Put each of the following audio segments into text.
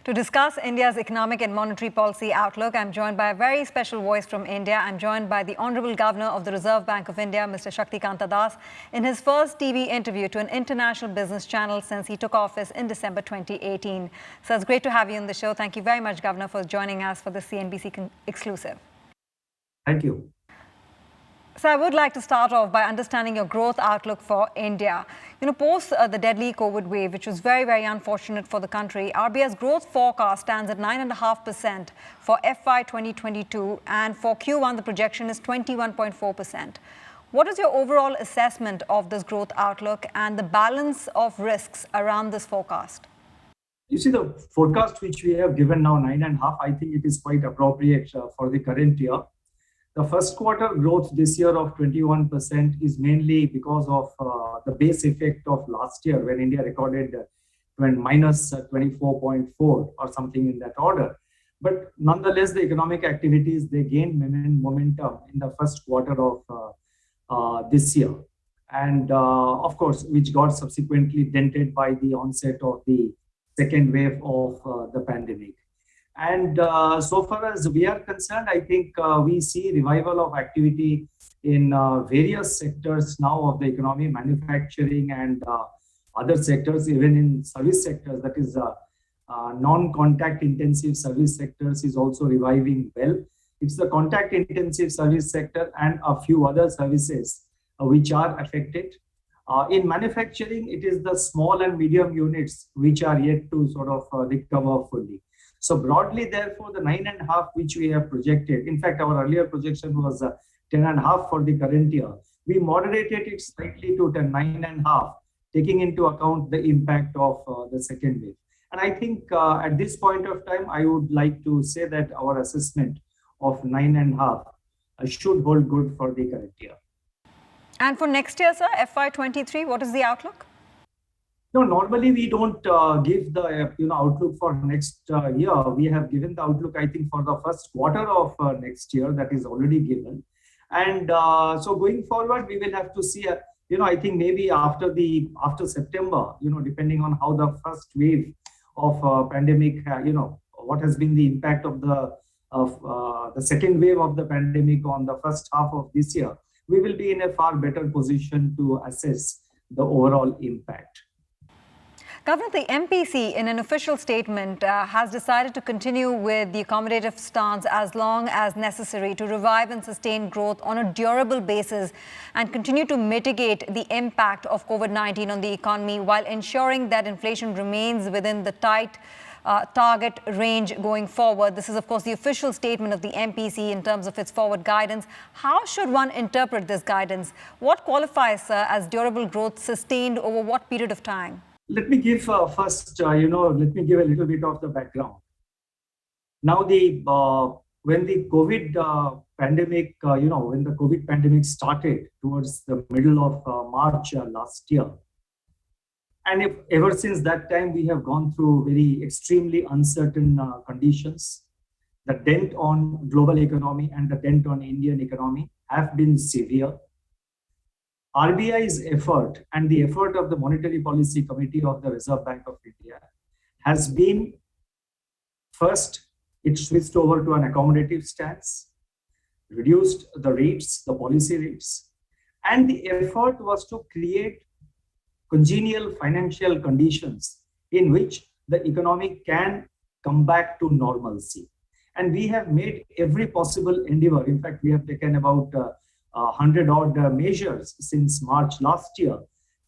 To discuss India's economic and monetary policy outlook, I'm joined by a very special voice from India. I'm joined by the Honorable Governor of the Reserve Bank of India, Mr. Shaktikanta Das, in his first TV interview to an international business channel since he took office in December 2018. So it's great to have you on the show. Thank you very much, Governor, for joining us for the CNBC exclusive. Thank you. So I would like to start off by understanding your growth outlook for India. Post the deadly COVID wave, which was very, very unfortunate for the country, RBI's growth forecast stands at 9.5% for FY 2022, and for Q1 the projection is 21.4%. What is your overall assessment of this growth outlook and the balance of risks around this forecast? You see, the forecast which we have given now, 9.5%, I think it is quite appropriate for the current year. The first quarter growth this year of 21% is mainly because of the base effect of last year when India recorded minus 24.4 or something in that order. But nonetheless, the economic activities, they gained momentum in the first quarter of this year. And of course, which got subsequently dented by the onset of the second wave of the pandemic. And so far as we are concerned, I think we see revival of activity in various sectors now of the economy, manufacturing and other sectors, even in service sectors, that is non-contact intensive service sectors is also reviving well. It's the contact intensive service sector and a few other services which are affected. In manufacturing, it is the small and medium units which are yet to sort of recover fully. So broadly, therefore, the 9.5% which we have projected, in fact, our earlier projection was 10.5% for the current year. We moderated it slightly to 9.5%, taking into account the impact of the second wave. And I think at this point of time, I would like to say that our assessment of 9.5% should hold good for the current year. And for next year, sir, FY 23, what is the outlook? No, normally we don't give the outlook for next year. We have given the outlook, I think, for the first quarter of next year, that is already given. And so going forward, we will have to see, I think maybe after September, depending on how the first wave of pandemic, what has been the impact of the second wave of the pandemic on the first half of this year, we will be in a far better position to assess the overall impact. Governor, the MPC, in an official statement, has decided to continue with the accommodative stance as long as necessary to revive and sustain growth on a durable basis and continue to mitigate the impact of COVID-19 on the economy while ensuring that inflation remains within the tight target range going forward. This is, of course, the official statement of the MPC in terms of its forward guidance. How should one interpret this guidance? What qualifies as durable growth sustained over what period of time? Let me give first, let me give a little bit of the background. Now, when the COVID pandemic, when the COVID pandemic started towards the middle of March last year, and ever since that time, we have gone through very extremely uncertain conditions. The dent on global economy and the dent on Indian economy have been severe. RBI's effort and the effort of the Monetary Policy Committee of the Reserve Bank of India has been, first, it switched over to an accommodative stance, reduced the rates, the policy rates, and the effort was to create congenial financial conditions in which the economy can come back to normalcy. And we have made every possible endeavor. In fact, we have taken about 100-odd measures since March last year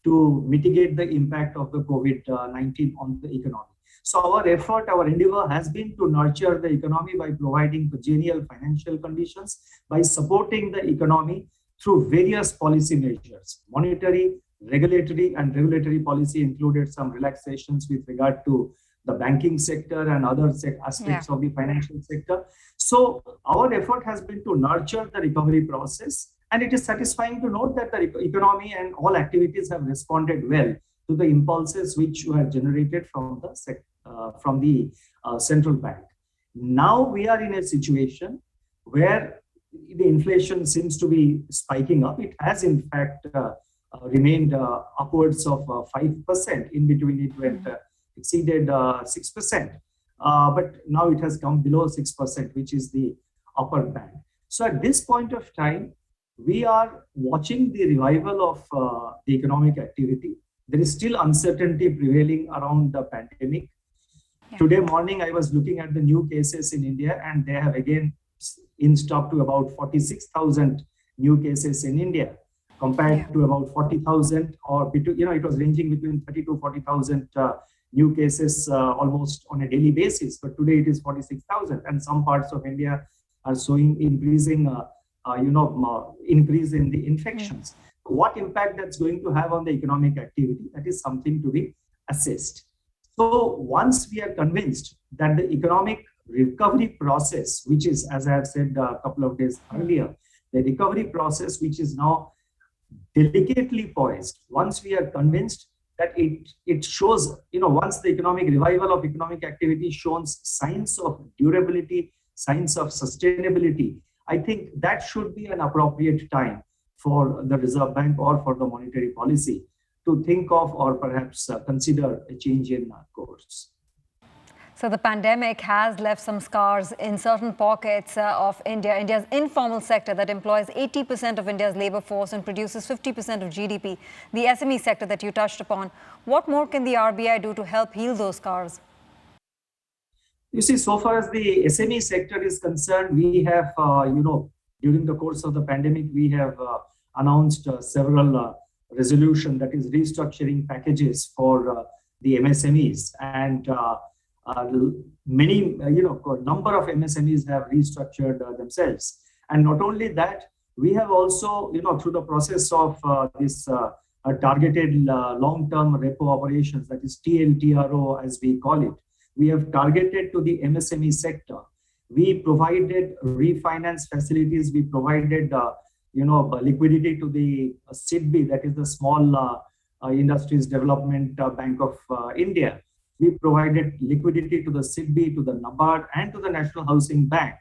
to mitigate the impact of the COVID-19 on the economy. So our effort, our endeavor has been to nurture the economy by providing congenial financial conditions, by supporting the economy through various policy measures. Monetary, regulatory, and regulatory policy included some relaxations with regard to the banking sector and other aspects of the financial sector. So our effort has been to nurture the recovery process, and it is satisfying to note that the economy and all activities have responded well to the impulses which were generated from the central bank. Now we are in a situation where the inflation seems to be spiking up. It has in fact remained upwards of 5%. In between it went exceeded 6%. but now it has come below 6%, which is the upper band. So at this point of time, we are watching the revival of the economic activity. There is still uncertainty prevailing around the pandemic. Yeah. Today morning, I was looking at the new cases in India, and they have again inched up to about 46,000 new cases in India, compared to about 40,000, or between, it was ranging between 30 to 40,000 new cases almost on a daily basis. But today it is 46,000, and some parts of India are showing increasing, increase in the infections. What impact that's going to have on the economic activity, that is something to be assessed. So once we are convinced that the economic recovery process, which is, as I have said a couple of days earlier, the recovery process, which is now delicately poised, once we are convinced that it shows, once the economic revival of economic activity shows signs of durability, signs of sustainability, I think that should be an appropriate time for the Reserve Bank or for the monetary policy to think of or perhaps consider a change in course. So the pandemic has left some scars in certain pockets of India. India's informal sector that employs 80% of India's labor force and produces 50% of GDP. The SME sector that you touched upon. What more can the RBI do to help heal those scars? You see, so far as the SME sector is concerned, we have, during the course of the pandemic, we have announced several resolution, that is restructuring packages for the MSMEs, and many, number of MSMEs have restructured themselves. And not only that, we have also, through the process of this targeted long-term repo operations, that is TLTRO as we call it, we have targeted to the MSME sector. We provided refinance facilities. We provided, liquidity to the SIDBI, that is the Small Industries Development Bank of India. We provided liquidity to the SIDBI, to the NABARD, and to the National Housing Bank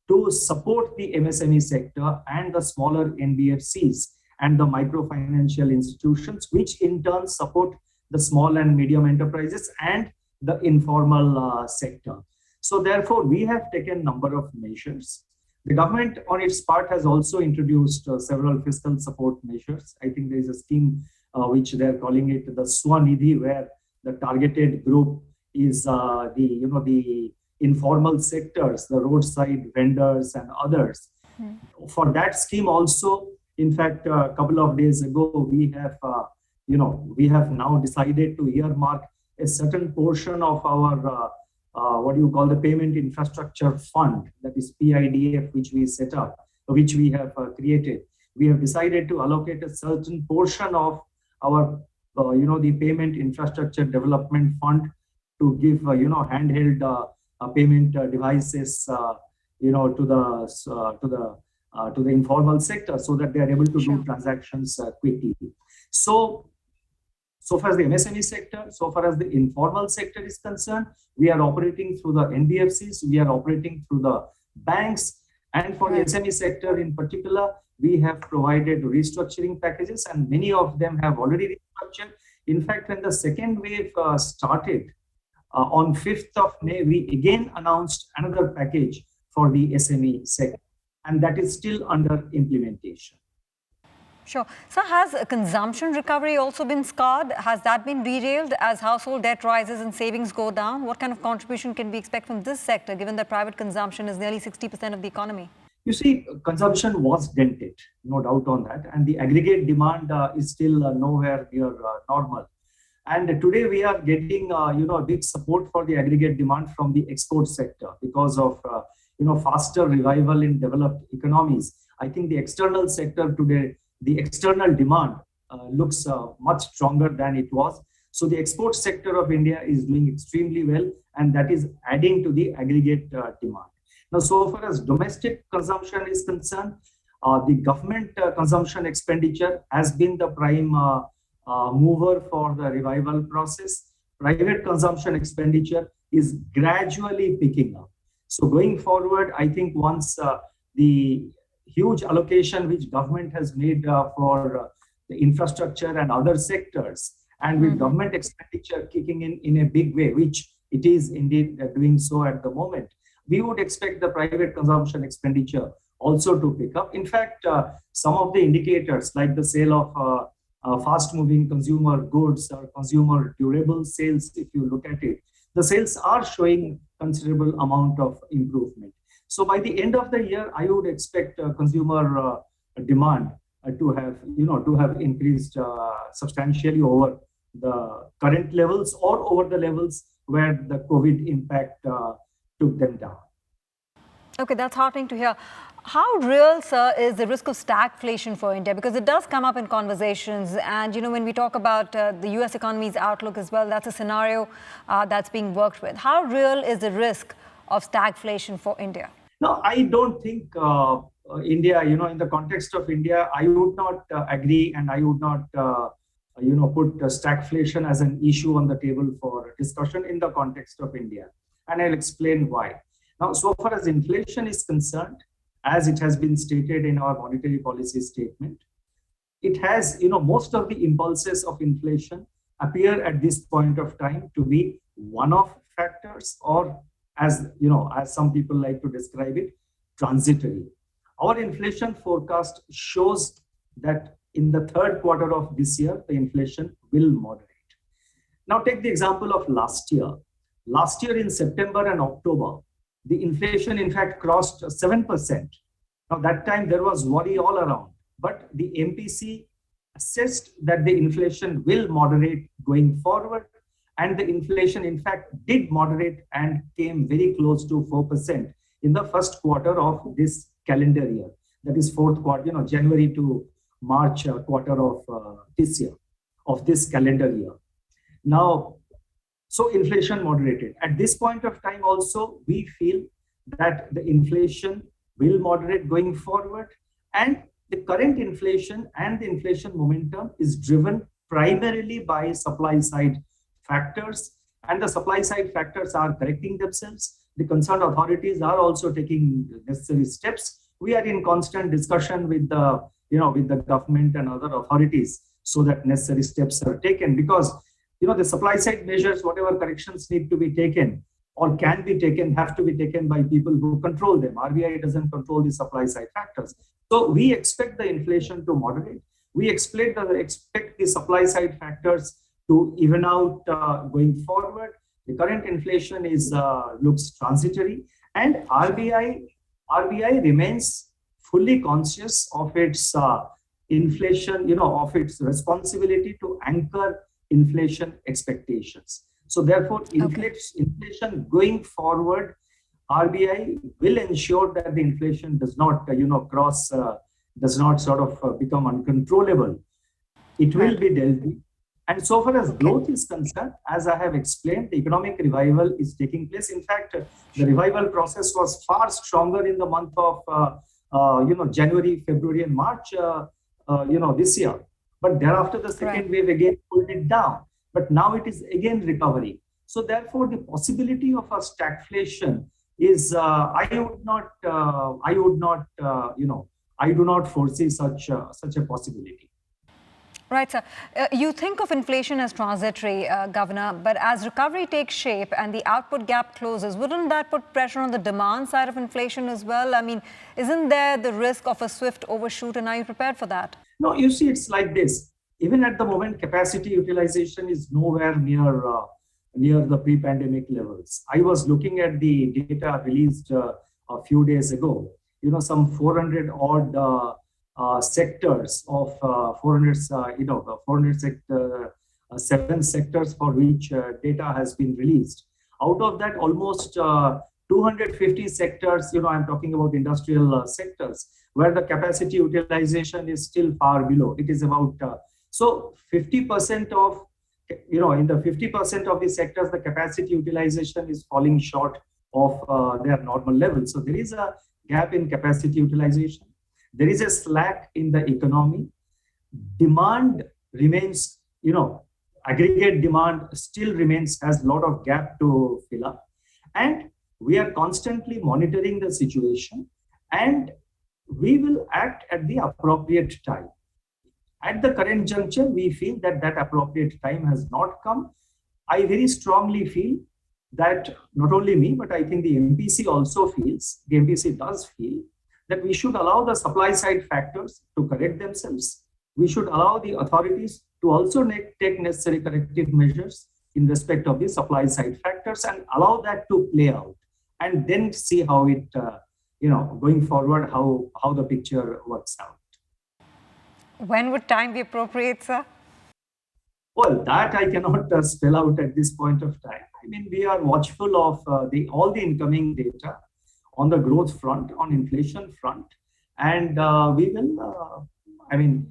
to support the MSME sector and the smaller NBFCs and the microfinancial institutions, which in turn support the small and medium enterprises and the informal sector. So therefore, we have taken a number of measures. The government on its part has also introduced several fiscal support measures. I think there is a scheme which they're calling it the Swanidhi, where the targeted group is the informal sectors, the roadside vendors and others. For that scheme also, in fact, a couple of days ago, we have now decided to earmark a certain portion of our the payment infrastructure fund, that is PIDF, which we set up, which we have created. We have decided to allocate a certain portion of our the payment infrastructure development fund to give handheld payment devices to the informal sector, so that they are able to do transactions quickly. So far as the MSME sector, so far as the informal sector is concerned, we are operating through the NBFCs, we are operating through the banks, and for the SME sector in particular, we have provided restructuring packages, and many of them have already restructured. In fact, when the second wave started on 5th of May, we again announced another package for the SME sector, and that is still under implementation. Sure. So has consumption recovery also been scarred? Has that been derailed as household debt rises and savings go down? What kind of contribution can we expect from this sector, given that private consumption is nearly 60% of the economy? You see, consumption was dented, no doubt on that. And the aggregate demand is still nowhere near normal. And today we are getting, a big support for the aggregate demand from the export sector because of, faster revival in developed economies. I think the external sector today, the external demand looks much stronger than it was. So the export sector of India is doing extremely well, and that is adding to the aggregate demand. Now, so far as domestic consumption is concerned, the government consumption expenditure has been the prime mover for the revival process. Private consumption expenditure is gradually picking up. So going forward, I think once the huge allocation which government has made for the infrastructure and other sectors, and with government expenditure kicking in a big way, which it is indeed doing so at the moment. We would expect the private consumption expenditure also to pick up. In fact, some of the indicators like the sale of fast-moving consumer goods or consumer durable sales, if you look at it, the sales are showing considerable amount of improvement. So by the end of the year, I would expect consumer demand to have increased substantially over the current levels or over the levels where the COVID impact took them down. Okay, that's heartening to hear. How real, sir, is the risk of stagflation for India? Because it does come up in conversations. And, when we talk about the US economy's outlook as well, that's a scenario that's being worked with. How real is the risk of stagflation for India? No, I don't think India, in the context of India, I would not agree, and I would not, put stagflation as an issue on the table for discussion in the context of India. And I'll explain why. Now, so far as inflation is concerned, as it has been stated in our monetary policy statement, it has, most of the impulses of inflation appear at this point of time to be one-off factors, or as some people like to describe it, transitory. Our inflation forecast shows that in the third quarter of this year, the inflation will moderate. Now take the example of last year. Last year in September and October, the inflation in fact crossed 7%. Now that time there was worry all around, but the MPC assessed that the inflation will moderate going forward, and the inflation in fact did moderate and came very close to 4% in the first quarter of this calendar year. That is fourth quarter, January to March quarter of this year, of this calendar year. Now, so inflation moderated. At this point of time also, we feel that the inflation will moderate going forward, and the current inflation and the inflation momentum is driven primarily by supply side factors, and the supply side factors are correcting themselves. The concerned authorities are also taking necessary steps. We are in constant discussion with the government and other authorities so that necessary steps are taken, because the supply side measures, whatever corrections need to be taken or can be taken, have to be taken by people who control them. RBI doesn't control the supply side factors. So we expect the inflation to moderate. We expect the supply side factors to even out going forward. The current inflation looks transitory, and RBI remains fully conscious of its inflation, of its responsibility to anchor inflation expectations. So therefore, inflation going forward, RBI will ensure that the inflation does not, does not sort of become uncontrollable. It will be dealt with. And so far as growth is concerned, as I have explained, the economic revival is taking place. In fact, the revival process was far stronger in the month of, January, February, and March, this year. But thereafter, the second wave again pulled it down. But now it is again recovering. So therefore, the possibility of a stagflation is, I do not foresee such a possibility. Right, sir. You think of inflation as transitory, Governor, but as recovery takes shape and the output gap closes, wouldn't that put pressure on the demand side of inflation as well? I mean, isn't there the risk of a swift overshoot, and are you prepared for that? No, you see, it's like this. Even at the moment, capacity utilization is nowhere near the pre-pandemic levels. I was looking at the data released a few days ago. Some 400 odd sectors of 7 sectors for which data has been released. Out of that, almost 250 sectors, I'm talking about industrial sectors, where the capacity utilization is still far below. It is about, so 50% of, in the 50% of the sectors, the capacity utilization is falling short of their normal levels. So there is a gap in capacity utilization. There is a slack in the economy. Demand remains, aggregate demand still remains, has a lot of gap to fill up. And we are constantly monitoring the situation, and we will act at the appropriate time. At the current juncture, we feel that appropriate time has not come. I very strongly feel that not only me, but I think the MPC also feels, the MPC does feel, that we should allow the supply side factors to correct themselves. We should allow the authorities to also take necessary corrective measures in respect of the supply side factors and allow that to play out, and then see how it, going forward, how the picture works out. When would time be appropriate, sir? Well, that I cannot spell out at this point of time. I mean, we are watchful of all the incoming data on the growth front, on inflation front, and we will,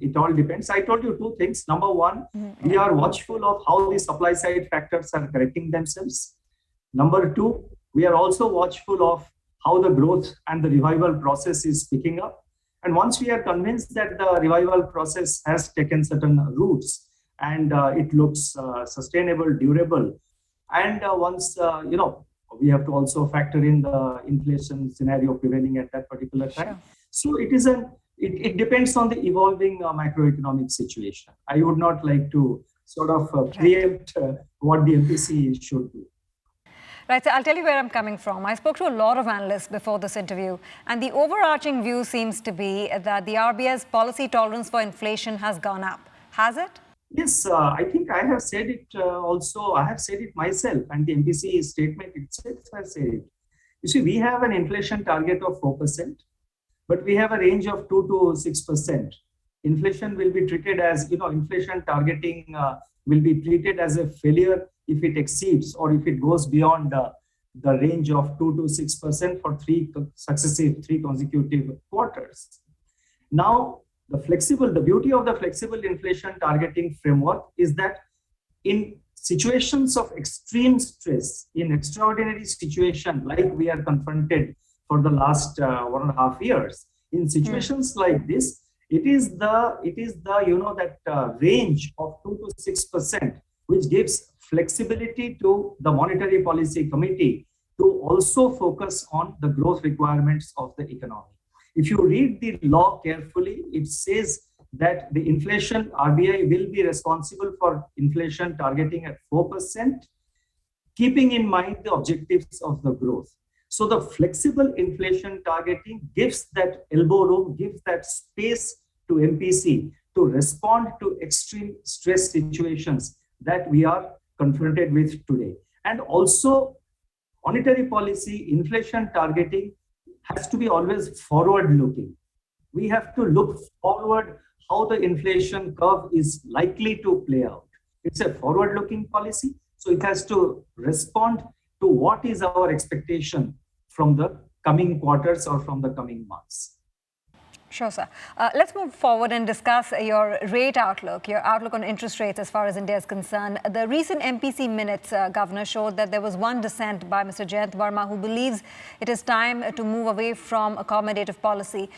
it all depends. I told you two things. Number one, we are watchful of how the supply side factors are correcting themselves. Number two, we are also watchful of how the growth and the revival process is picking up. And once we are convinced that the revival process has taken certain routes and it looks sustainable, durable, and once, we have to also factor in the inflation scenario prevailing at that particular time. Sure. So it depends on the evolving macroeconomic situation. I would not like to sort of preempt what the MPC should do. Right, so I'll tell you where I'm coming from. I spoke to a lot of analysts before this interview, and the overarching view seems to be that the RBI's policy tolerance for inflation has gone up. Has it? Yes, I think I have said it also. I have said it myself, and the MPC statement itself has said it. You see, we have an inflation target of 4%, but we have a range of 2 to 6%. Inflation will be treated as, inflation targeting will be treated as a failure if it exceeds or if it goes beyond the range of 2 to 6% for three consecutive quarters. Now, the beauty of the flexible inflation targeting framework is that in situations of extreme stress, in extraordinary situation like we are confronted for the last 1.5 years, in situations like this, it is the range of 2 to 6%, which gives flexibility to the Monetary Policy Committee to also focus on the growth requirements of the economy. If you read the law carefully, it says that the inflation, RBI will be responsible for inflation targeting at 4%, keeping in mind the objectives of the growth. So the flexible inflation targeting gives that elbow room, gives that space to MPC to respond to extreme stress situations that we are confronted with today. And also, monetary policy, inflation targeting has to be always forward-looking. We have to look forward how the inflation curve is likely to play out. It's a forward-looking policy, so it has to respond to what is our expectation from the coming quarters or from the coming months. Sure, sir. Let's move forward and discuss your rate outlook, your outlook on interest rates as far as India is concerned. The recent MPC minutes, Governor, showed that there was one dissent by Mr. Jayant Verma, who believes it is time to move away from accommodative policy.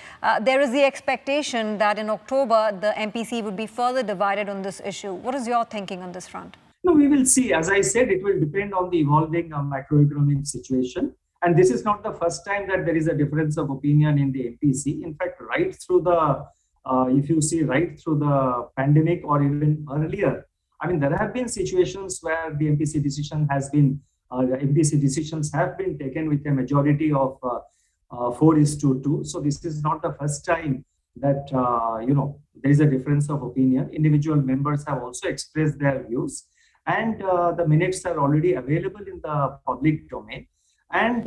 There is the expectation that in October, the MPC would be further divided on this issue. What is your thinking on this front? No, we will see. As I said, it will depend on the evolving macroeconomic situation. And this is not the first time that there is a difference of opinion in the MPC. In fact, right through if you see right through the pandemic or even earlier, there have been situations where the MPC decision has been, MPC decisions have been taken with a majority of 4:2. So this is not the first time that, there is a difference of opinion. Individual members have also expressed their views, and the minutes are already available in the public domain. And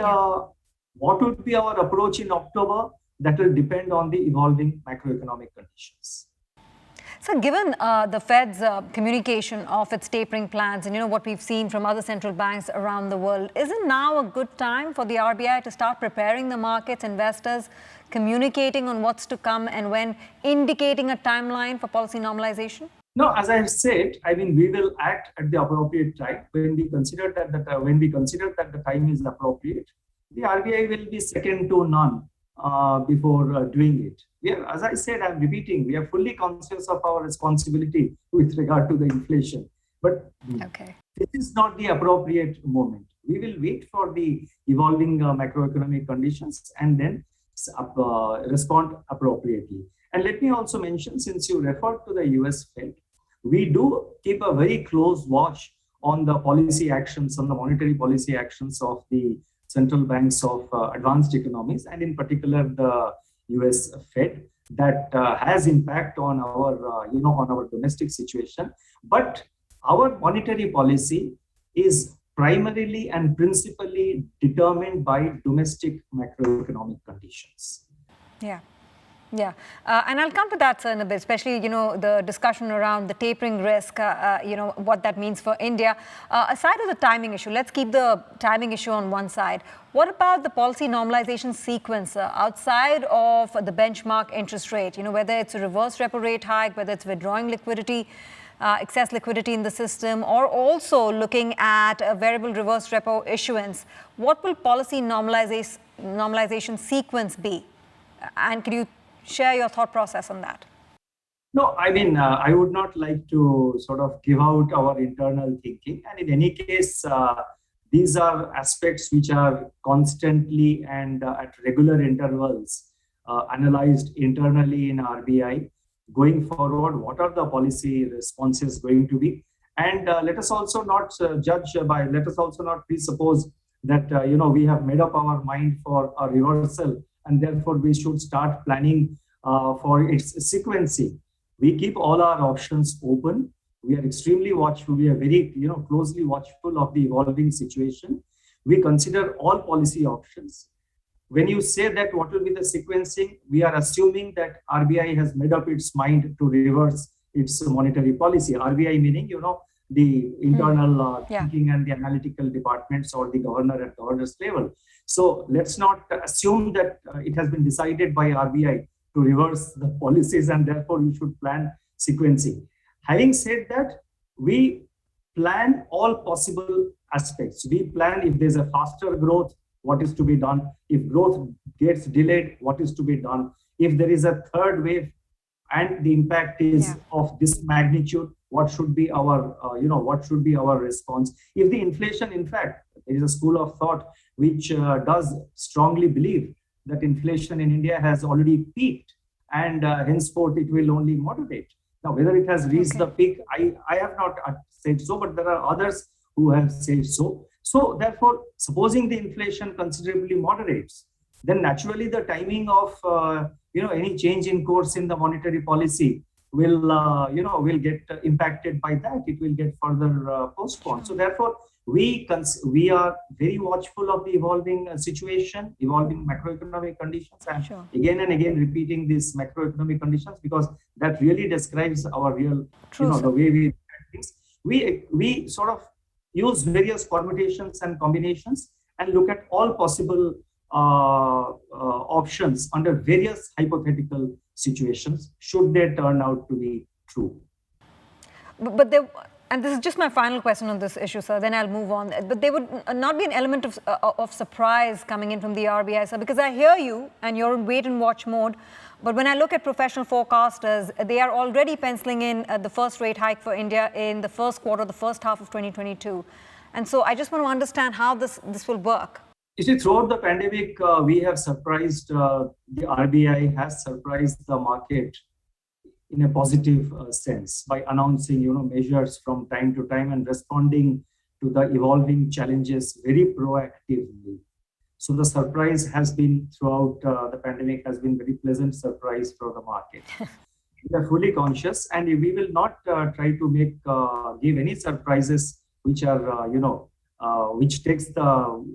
what would be our approach in October? That will depend on the evolving macroeconomic conditions. So given the Fed's communication of its tapering plans and what we've seen from other central banks around the world, isn't now a good time for the RBI to start preparing the markets, investors, communicating on what's to come and when, indicating a timeline for policy normalization? No, as I have said, we will act at the appropriate time when we consider that the time is appropriate. The RBI will be second to none before doing it. As I said, I'm repeating, we are fully conscious of our responsibility with regard to the inflation. But this is not the appropriate moment. We will wait for the evolving macroeconomic conditions and then respond appropriately. And let me also mention, since you referred to the US Fed, we do keep a very close watch on the policy actions, on the monetary policy actions of the central banks of advanced economies, and in particular the US Fed, that has impact on our, on our domestic situation. But our monetary policy is primarily and principally determined by domestic macroeconomic conditions. Yeah. Yeah, and I'll come to that, sir, in a bit, especially, the discussion around the tapering risk, what that means for India. Aside of the timing issue, let's keep the timing issue on one side. What about the policy normalization sequence outside of the benchmark interest rate, whether it's a reverse repo rate hike, whether it's withdrawing liquidity, excess liquidity in the system, or also looking at a variable reverse repo issuance? What will policy normalization sequence be? And could you share your thought process on that? No, I mean, I would not like to sort of give out our internal thinking. And in any case, these are aspects which are constantly and at regular intervals analyzed internally in RBI. Going forward, what are the policy responses going to be? And let us also not let us also not presuppose that, we have made up our mind for a reversal, and therefore we should start planning for its sequencing. We keep all our options open. We are extremely watchful. We are very, closely watchful of the evolving situation. We consider all policy options. When you say that what will be the sequencing, we are assuming that RBI has made up its mind to reverse its monetary policy. RBI meaning, the internal thinking and the analytical departments, or the governor at governor's level. So let's not assume that it has been decided by RBI to reverse the policies, and therefore we should plan sequencing. Having said that, we plan all possible aspects. We plan if there's a faster growth, what is to be done. If growth gets delayed, what is to be done. If there is a third wave and the impact is of this magnitude, what should be our, what should be our response? If the inflation, in fact, there is a school of thought which does strongly believe that inflation in India has already peaked, and henceforth it will only moderate. Now, whether it has reached the peak, I have not said so, but there are others who have said so. So therefore, supposing the inflation considerably moderates, then naturally the timing of any change in course in the monetary policy will get impacted by that. It will get further postponed. So therefore, we are very watchful of the evolving situation, evolving macroeconomic conditions, and again and again repeating these macroeconomic conditions, because that really describes our real, the way we look at things. We sort of use various permutations and combinations and look at all possible options under various hypothetical situations, should they turn out to be true. But there, and this is just my final question on this issue, sir, then I'll move on. But there would not be an element of surprise coming in from the RBI, sir, because I hear you and you're in wait and watch mode. But when I look at professional forecasters, they are already penciling in the first rate hike for India in the first quarter, the first half of 2022. And so I just want to understand how this will work. You see, throughout the pandemic, we have surprised, the RBI has surprised the market in a positive sense by announcing, measures from time to time and responding to the evolving challenges very proactively. So the surprise has been throughout the pandemic has been very pleasant surprise for the market. We are fully conscious, and we will not try to give any surprises which are, which takes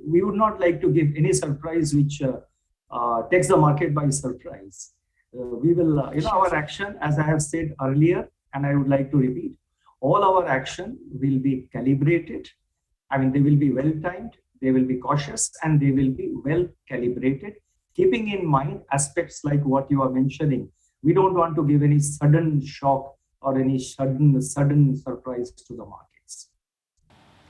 we would not like to give any surprise which takes the market by surprise. We will, our action, as I have said earlier, and I would like to repeat, all our action will be calibrated. I mean, they will be well timed, they will be cautious, and they will be well calibrated, keeping in mind aspects like what you are mentioning. We don't want to give any sudden shock or any sudden surprise to the markets.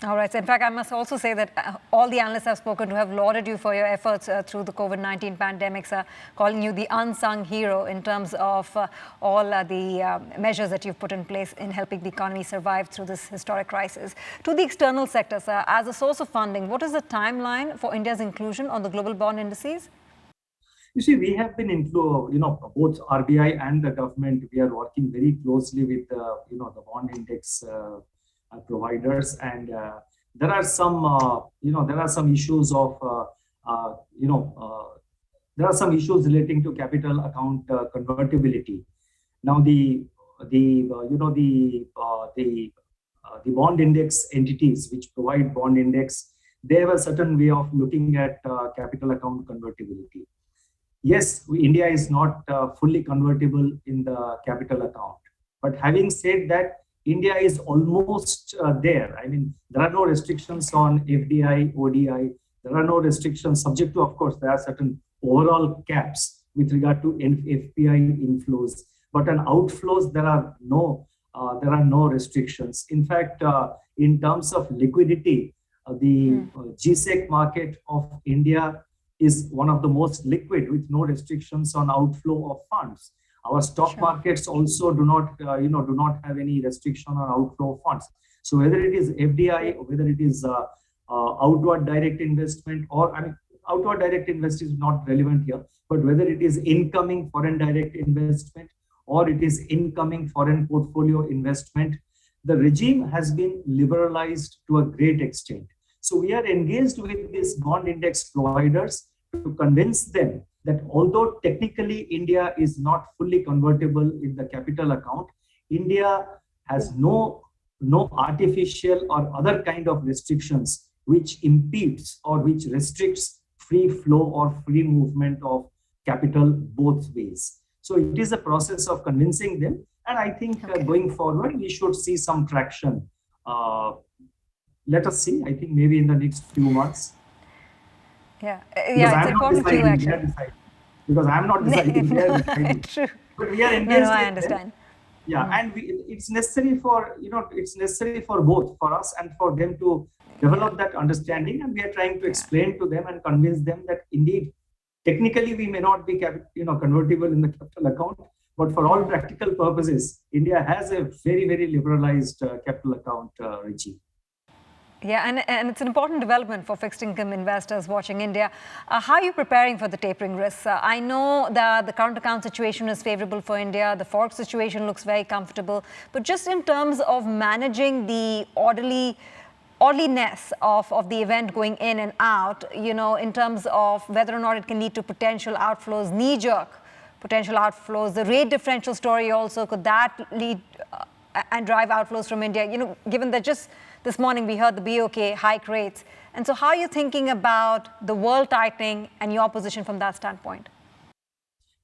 All right. So in fact, I must also say that all the analysts I've spoken to have lauded you for your efforts through the COVID-19 pandemic, sir, calling you the unsung hero in terms of all the measures that you've put in place in helping the economy survive through this historic crisis. To the external sector, sir, as a source of funding, what is the timeline for India's inclusion on the global bond indices? You see, we have been both RBI and the government. We are working very closely with the bond index providers, and there are some there are some issues of there are some issues relating to capital account convertibility. Now the bond index entities which provide bond index, they have a certain way of looking at capital account convertibility. Yes, India is not fully convertible in the capital account. But having said that, India is almost there. I mean, there are no restrictions on FDI, ODI. There are no restrictions, subject to, of course, there are certain overall caps with regard to FPI inflows. But on outflows, there are no restrictions. In fact, in terms of liquidity, the GSEC market of India is one of the most liquid, with no restrictions on outflow of funds. Our stock markets also do not have any restriction on outflow of funds. So whether it is FDI, or whether it is outward direct investment, or outward direct investment is not relevant here, but whether it is incoming foreign direct investment or it is incoming foreign portfolio investment, the regime has been liberalized to a great extent. So we are engaged with these bond index providers to convince them that although technically India is not fully convertible in the capital account, India has no artificial or other kind of restrictions which impedes or which restricts free flow or free movement of capital both ways. So it is a process of convincing them. And I think going forward, we should see some traction. Let us see, I think maybe in the next few months. Yeah, it's important to actually. Because I'm not deciding, they are deciding. True. But we are engaged. No, I understand. Yeah, and it's necessary for, it's necessary for both, for us and for them to develop that understanding. And we are trying to explain to them and convince them that indeed, technically we may not be convertible in the capital account, but for all practical purposes, India has a very, very liberalized capital account regime. Yeah, and it's an important development for fixed income investors watching India. How are you preparing for the tapering risks? I know that the current account situation is favorable for India. The forex situation looks very comfortable. But just in terms of managing the orderliness of the event going in and out, in terms of whether or not it can lead to potential outflows, knee-jerk potential outflows, the rate differential story also, could that lead and drive outflows from India? Given that just this morning we heard the BOK hike rates. And so how are you thinking about the world tightening and your position from that standpoint?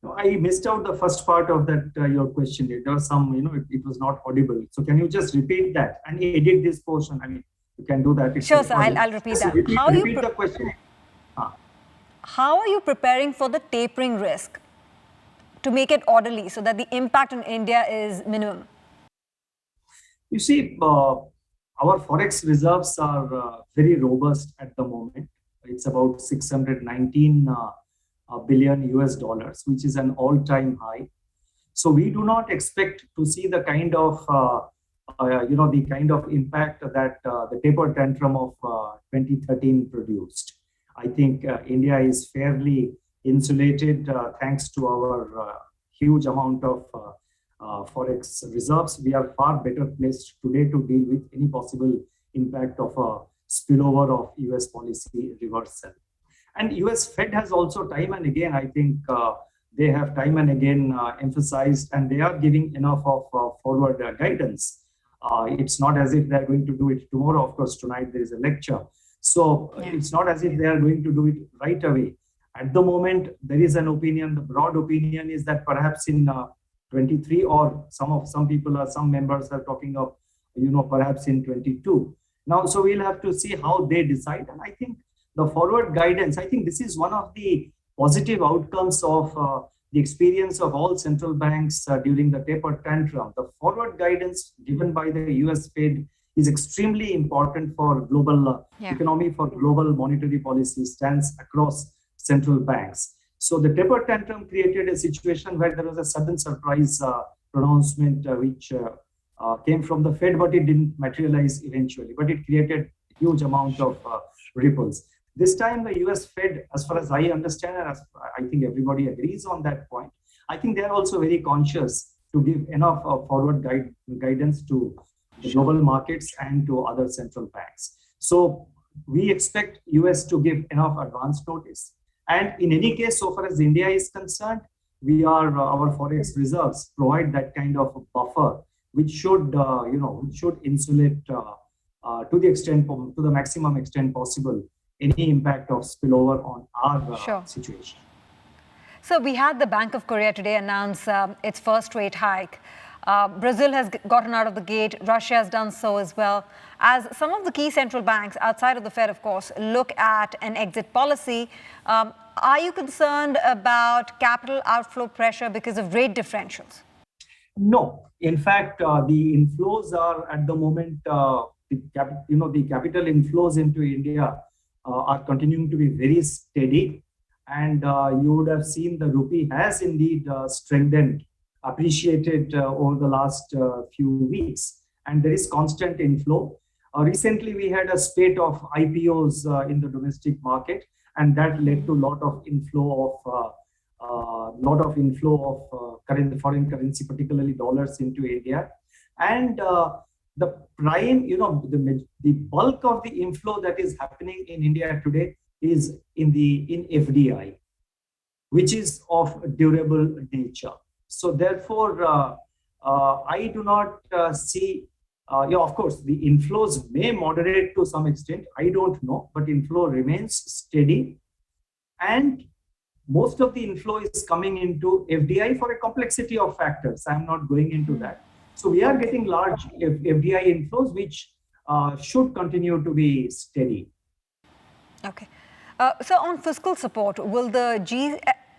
No, I missed out the first part of that, your question. There was some, it was not audible. So can you just repeat that and edit this portion? I mean, you can do that. Sure, sir, I'll repeat that. Repeat the question. How are you preparing for the tapering risk to make it orderly so that the impact on India is minimum? You see, our forex reserves are very robust at the moment. It's about 619 billion US dollars, which is an all-time high. So we do not expect to see the kind of the kind of impact that the taper tantrum of 2013 produced. I think India is fairly insulated thanks to our huge amount of forex reserves. We are far better placed today to deal with any possible impact of a spillover of US policy reversal. And US Fed has also time and again, I think they have time and again emphasized, and they are giving enough of forward guidance. It's not as if they're going to do it tomorrow. Of course, tonight there is a lecture. So it's not as if they are going to do it right away. At the moment, there is an opinion. The broad opinion is that perhaps in 23, or some members are talking of, perhaps in 22. Now, so we'll have to see how they decide. And I think the forward guidance, I think this is one of the positive outcomes of the experience of all central banks during the taper tantrum. The forward guidance given by the US Fed is extremely important for global economy, for global monetary policy stance across central banks. So the taper tantrum created a situation where there was a sudden surprise pronouncement which came from the Fed, but it didn't materialize eventually. But it created a huge amount of ripples. This time, the US Fed, as far as I understand, and as I think everybody agrees on that point, I think they are also very conscious to give enough forward guidance to the global markets and to other central banks. So we expect US to give enough advance notice. And in any case, so far as India is concerned, our forex reserves provide that kind of buffer, which should insulate to the maximum extent possible any impact of spillover on our situation. So we had the Bank of Korea today announce its first rate hike. Brazil has gotten out of the gate. Russia has done so as well. As some of the key central banks, outside of the Fed, of course, look at an exit policy, are you concerned about capital outflow pressure because of rate differentials? No. In fact, the inflows are at the moment, the capital inflows into India are continuing to be very steady. And you would have seen the rupee has indeed strengthened, appreciated over the last few weeks. And there is constant inflow. Recently, we had a spate of IPOs in the domestic market, and that led to a lot of inflow of foreign currency, particularly dollars, into India. And the bulk of the inflow that is happening in India today is in FDI, which is of durable nature. So therefore, I do not see, of course, the inflows may moderate to some extent. I don't know, but inflow remains steady. And most of the inflow is coming into FDI for a complexity of factors. I'm not going into that. So we are getting large FDI inflows, which should continue to be steady. Okay. So on fiscal support, will the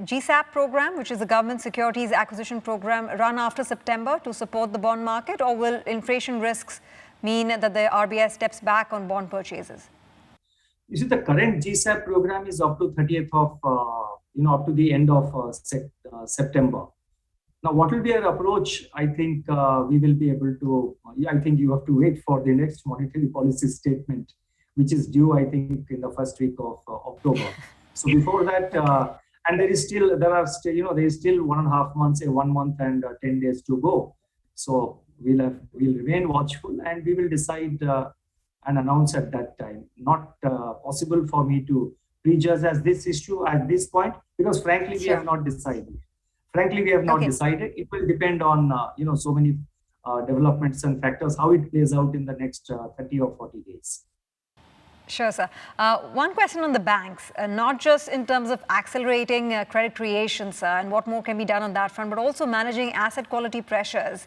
GSAP program, which is the Government Securities Acquisition Program, run after September to support the bond market, or will inflation risks mean that the RBI steps back on bond purchases? You see, the current GSAP program is up to 30th of, up to the end of September. Now, what will be our approach? I think we will be able to, I think you have to wait for the next monetary policy statement, which is due, I think, in the first week of October. So before that, and there is still 1.5 months, 1 month and 10 days to go. So we'll remain watchful, and we will decide and announce at that time. Not possible for me to prejudge as this issue at this point, because frankly, we have not decided. Decided. It will depend on so many developments and factors, how it plays out in the next 30 or 40 days. Sure, sir. One question on the banks, not just in terms of accelerating credit creation, sir, and what more can be done on that front, but also managing asset quality pressures.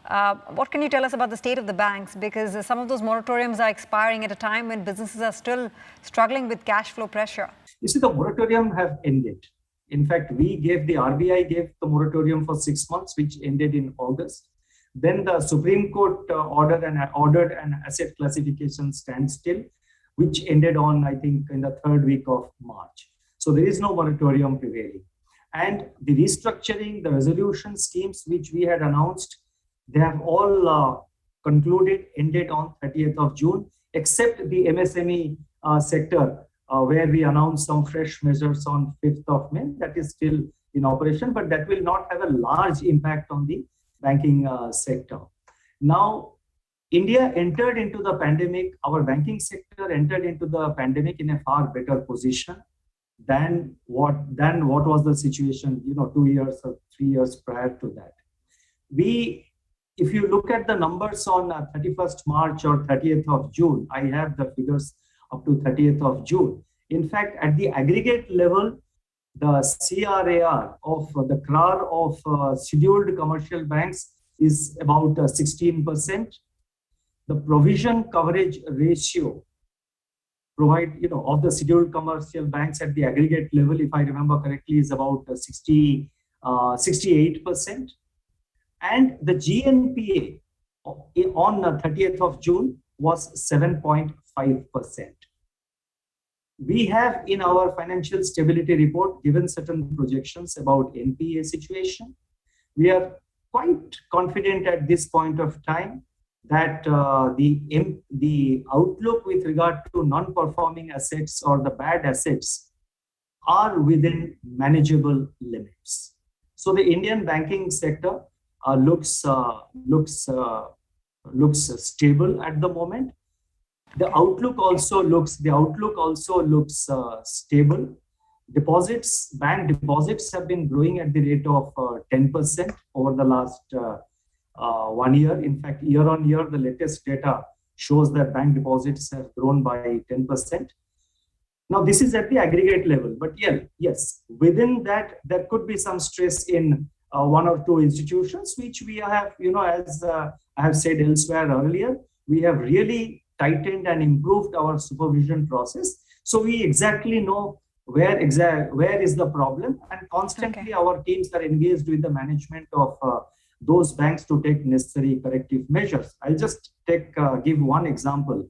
What can you tell us about the state of the banks? Because some of those moratoriums are expiring at a time when businesses are still struggling with cash flow pressure. You see, the moratorium have ended. In fact, RBI gave the moratorium for 6 months, which ended in August. Then the Supreme Court ordered an asset classification standstill, which ended on, I think, in the 3rd week of March. So there is no moratorium prevailing. And the restructuring, the resolution schemes which we had announced, they have all concluded, ended on 30th of June, except the MSME sector, where we announced some fresh measures on 5th of May. That is still in operation, but that will not have a large impact on the banking sector. Now, India entered into the pandemic, our banking sector entered into the pandemic in a far better position than what was the situation, 2 years or 3 years prior to that. If you look at the numbers on 31st March or 30th of June, I have the figures up to 30th of June. In fact, at the aggregate level, the CRAR of the CRAR of scheduled commercial banks is about 16%. The provision coverage ratio of the scheduled commercial banks at the aggregate level, if I remember correctly, is about 68%. And the GNPA on 30th of June was 7.5%. We have in our financial stability report given certain projections about NPA situation. We are quite confident at this point of time that the outlook with regard to non-performing assets or the bad assets are within manageable limits. So the Indian banking sector looks looks stable at the moment. The outlook also looks stable. Deposits, bank deposits have been growing at the rate of 10% over the last 1 year. In fact, year on year, the latest data shows that bank deposits have grown by 10%. Now, this is at the aggregate level, but yes, within that, there could be some stress in one or two institutions, which we have, as I have said elsewhere earlier, we have really tightened and improved our supervision process. So we exactly know where is the problem, and constantly our teams are engaged with the management of those banks to take necessary corrective measures. I'll just give one example.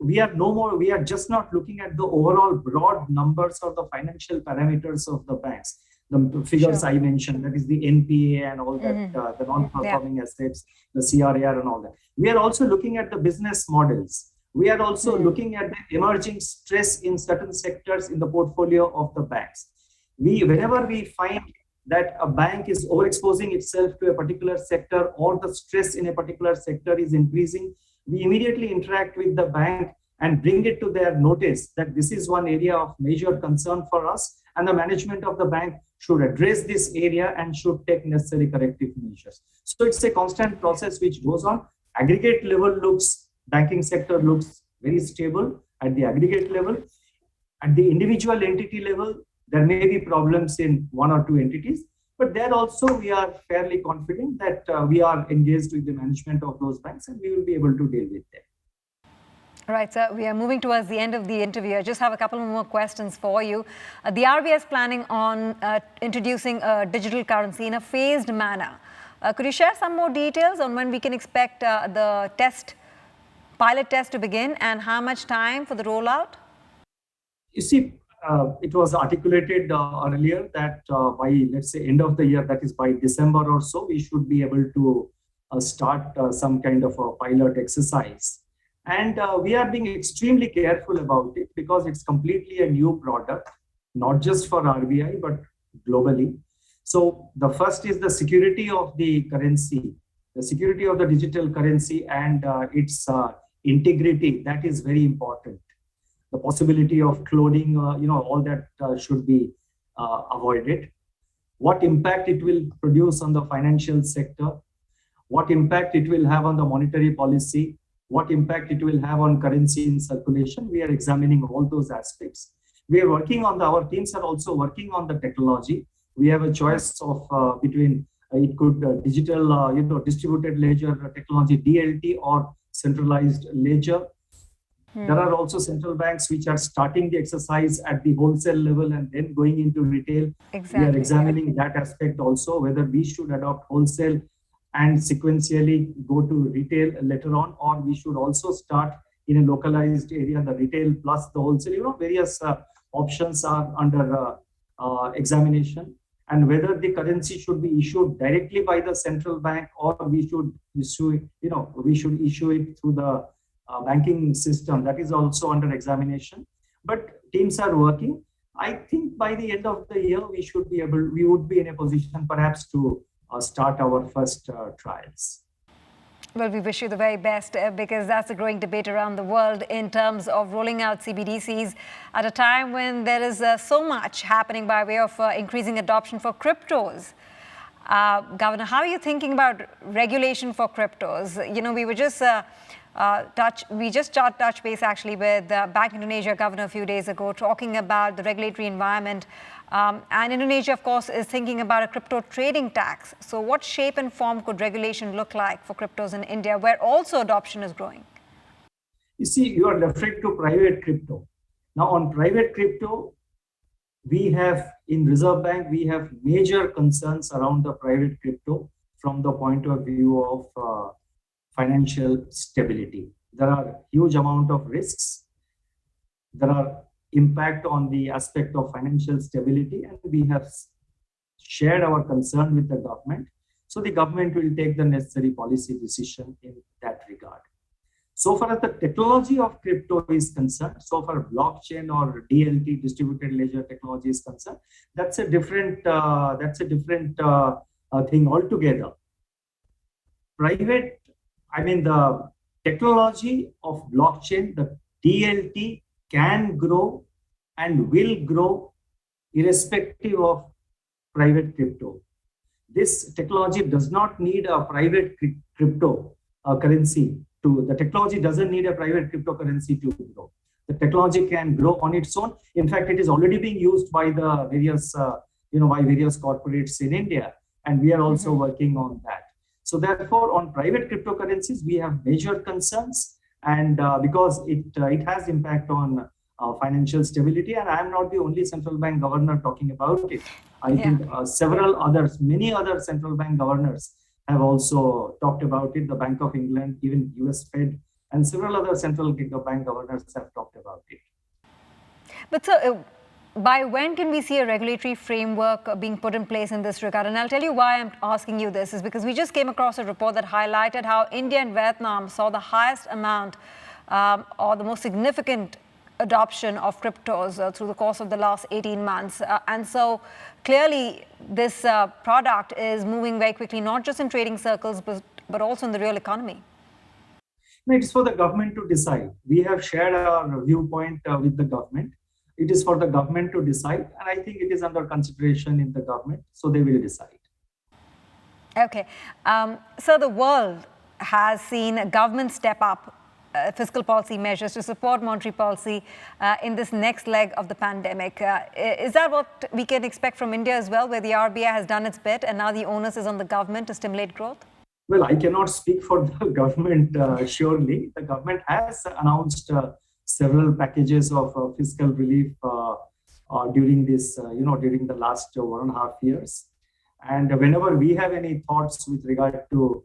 We are just not looking at the overall broad numbers or the financial parameters of the banks. The figures I mentioned, that is the NPA and all that, the non-performing assets, the CRAR and all that. We are also looking at the business models. We are also looking at the emerging stress in certain sectors in the portfolio of the banks. Whenever we find that a bank is overexposing itself to a particular sector or the stress in a particular sector is increasing, we immediately interact with the bank and bring it to their notice that this is one area of major concern for us, and the management of the bank should address this area and should take necessary corrective measures. So it's a constant process which goes on. Aggregate level banking sector looks very stable at the aggregate level. At the individual entity level, there may be problems in one or two entities, but there also we are fairly confident that we are engaged with the management of those banks and we will be able to deal with them. All right, sir, we are moving towards the end of the interview. I just have a couple more questions for you. The RBI is planning on introducing a digital currency in a phased manner. Could you share some more details on when we can expect the pilot test to begin and how much time for the rollout? You see, it was articulated earlier that by, let's say, end of the year, that is by December or so, we should be able to start some kind of a pilot exercise. And we are being extremely careful about it because it's completely a new product, not just for RBI, but globally. So the first is the security of the currency, the security of the digital currency and its integrity. That is very important. The possibility of cloning, all that should be avoided. What impact it will produce on the financial sector, what impact it will have on the monetary policy, what impact it will have on currency in circulation. We are examining all those aspects. We are working on our teams are also working on the technology. We have a choice of between it could digital, distributed ledger technology, DLT, or centralized ledger. There are also central banks which are starting the exercise at the wholesale level and then going into retail. Exactly. We are examining that aspect also, whether we should adopt wholesale and sequentially go to retail later on, or we should also start in a localized area, the retail plus the wholesale. Various options are under examination, and whether the currency should be issued directly by the central bank or we should issue it through the banking system. That is also under examination, but teams are working. I think by the end of the year, we would be in a position perhaps to start our first trials. Well, we wish you the very best because that's a growing debate around the world in terms of rolling out CBDCs at a time when there is so much happening by way of increasing adoption for cryptos. Governor, how are you thinking about regulation for cryptos? We were just touch base actually with Bank Indonesia governor a few days ago, talking about the regulatory environment. And Indonesia, of course, is thinking about a crypto trading tax. So what shape and form could regulation look like for cryptos in India, where also adoption is growing? You see, you are referring to private crypto. Now, on private crypto, we have in Reserve Bank, we have major concerns around the private crypto from the point of view of financial stability. There are huge amount of risks. There are impact on the aspect of financial stability, and we have shared our concern with the government. So the government will take the necessary policy decision in that regard. So far as the technology of crypto is concerned, so far blockchain or DLT, distributed ledger technology is concerned, that's a different thing altogether. Private I mean, the technology of blockchain, the DLT, can grow and will grow irrespective of private crypto. This technology does not need a private crypto currency to, the technology doesn't need a private cryptocurrency to grow. The technology can grow on its own. In fact, it is already being used by the various, by various corporates in India, and we are also working on that. So therefore, on private cryptocurrencies, we have major concerns, and because it has impact on financial stability, and I am not the only central bank governor talking about it. I think many other central bank governors have also talked about it. The Bank of England, even US Fed, and several other central bank governors have talked about it. But so, by when can we see a regulatory framework being put in place in this regard? And I'll tell you why I'm asking you this is because we just came across a report that highlighted how India and Vietnam saw the highest amount or the most significant adoption of cryptos through the course of the last 18 months. And so clearly this product is moving very quickly, not just in trading circles, but also in the real economy. It's for the government to decide. We have shared our viewpoint with the government. It is for the government to decide, and I think it is under consideration in the government, so they will decide. Okay. So the world has seen a government step up fiscal policy measures to support monetary policy in this next leg of the pandemic. Is that what we can expect from India as well, where the RBI has done its bit and now the onus is on the government to stimulate growth? Well, I cannot speak for the government, surely. The government has announced several packages of fiscal relief during this, during the last 1.5 years. And whenever we have any thoughts with regard to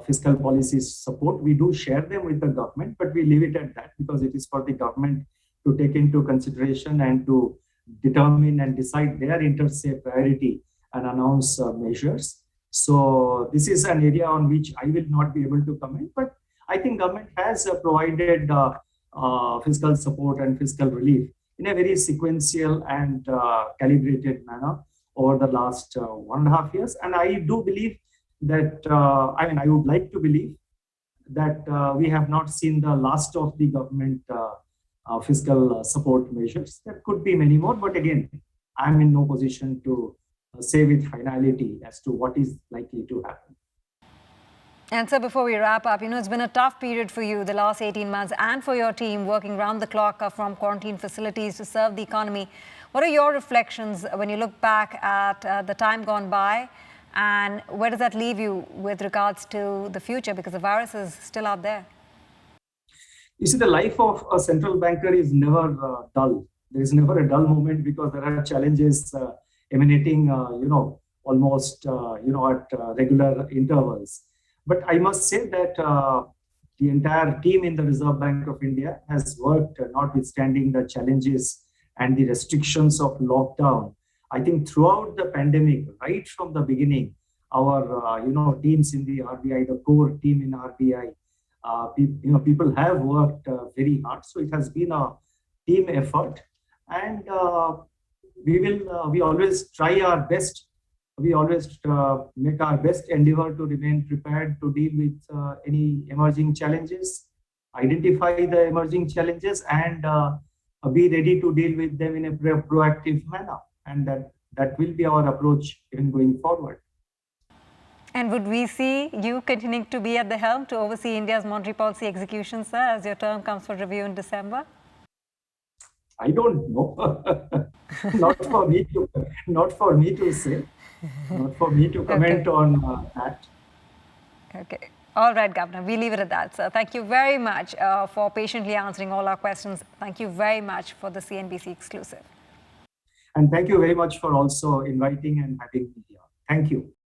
fiscal policy support, we do share them with the government, but we leave it at that because it is for the government to take into consideration and to determine and decide their inter se priority and announce measures. So this is an area on which I will not be able to comment, but I think government has provided fiscal support and fiscal relief in a very sequential and calibrated manner over the last 1.5 years. And I do believe that, I would like to believe that we have not seen the last of the government fiscal support measures. There could be many more, but again, I'm in no position to say with finality as to what is likely to happen. And so before we wrap up, it's been a tough period for you the last 18 months and for your team working round the clock from quarantine facilities to serve the economy. What are your reflections when you look back at the time gone by, and where does that leave you with regards to the future, because the virus is still out there? You see, the life of a central banker is never dull. There is never a dull moment because there are challenges emanating, almost, at regular intervals. But I must say that the entire team in the Reserve Bank of India has worked, notwithstanding the challenges and the restrictions of lockdown. I think throughout the pandemic, right from the beginning, our teams in the RBI, the core team in RBI, people have worked very hard. So it has been a team effort, and we always try our best. We always make our best endeavor to remain prepared to deal with any emerging challenges, identify the emerging challenges, and be ready to deal with them in a proactive manner. And that will be our approach even going forward. And would we see you continuing to be at the helm to oversee India's monetary policy execution, sir, as your term comes for review in December? I don't know. Not for me to say. Not for me to comment on that. Okay. All right, Governor. We leave it at that, sir. Thank you very much for patiently answering all our questions. Thank you very much for the CNBC exclusive. And thank you very much for also inviting and having me here. Thank you.